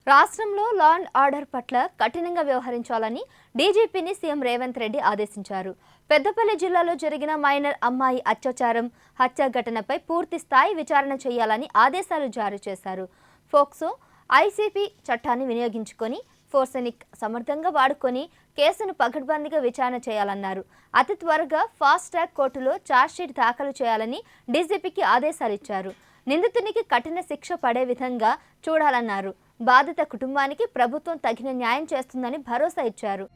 రాష్ట్రంలో law and order పట్ల కఠినంగా వ్యవహరించాలని డీజీపీని సీఎం రేవంత్ రెడ్డి ఆదేశించారు. పెద్దపల్లి జిల్లాలో జరిగిన మైనర్ అమ్మాయి అత్యాచారం హత్య ఘటనపై పూర్తి స్థాయి విచారణ చేయాలని ఆదేశాలు జారీ చేశారు. ఫోక్సో, ఐసీపీ చట్టాన్ని వినియోగించుకొని ఫోర్సెనిక్ సమర్థంగా వాడుకొని కేసును పకడ్బందీగా విచారణ చేయాలన్నారు. అతి త్వరగా ఫాస్ట్ ట్రాక్ కోర్టులో ఛార్జ్షీట్ దాఖలు చేయాలని డీజీపీకి ఆదేశాలు ఇచ్చారు. నిందితునికి కఠిన శిక్ష పడే విధంగా చూడాలన్నారు. బాధిత కుటుంబానికి ప్రభుత్వం తగిన న్యాయం చేస్తుందని భరోసా ఇచ్చారు.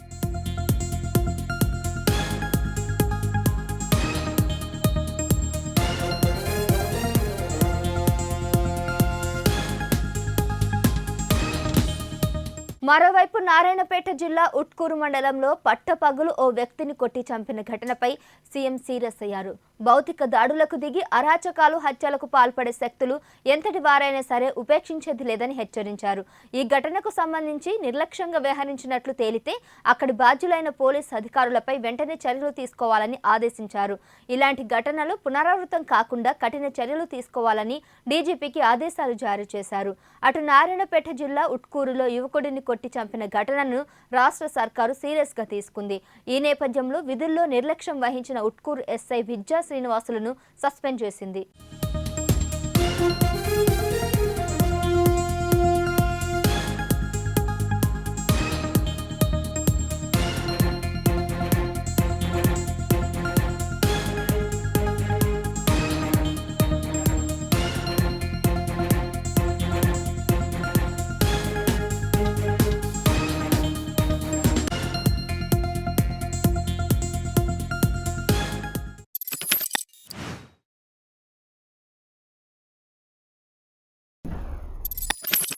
మరోవైపు నారాయణపేట జిల్లా ఉట్కూరు మండలంలో పట్టపగలు ఓ వ్యక్తిని కొట్టి చంపిన ఘటనపై సీఎం సీరియస్ అయ్యారు. భౌతిక దాడులకు దిగి అరాచకాలు హత్యలకు పాల్పడే శక్తులు ఎంతటి వారైనా సరే ఉపేక్షించేది లేదని హెచ్చరించారు. ఈ ఘటనకు సంబంధించి నిర్లక్ష్యంగా వ్యవహరించినట్లు తేలితే అక్కడి బాధ్యులైన పోలీసు అధికారులపై వెంటనే చర్యలు తీసుకోవాలని ఆదేశించారు. ఇలాంటి ఘటనలు పునరావృతం కాకుండా కఠిన చర్యలు తీసుకోవాలని డీజీపీకి ఆదేశాలు జారీ చేశారు. అటు నారాయణపేట జిల్లా ఉట్కూరులో యువకుడిని కొట్టి చంపిన ఘటనను రాష్ట్ర సర్కారు సీరియస్ గా తీసుకుంది. ఈ నేపథ్యంలో విధుల్లో నిర్లక్ష్యం వహించిన ఉట్కూరు ఎస్ఐ విద్యా శ్రీనివాసులను సస్పెండ్ చేసింది.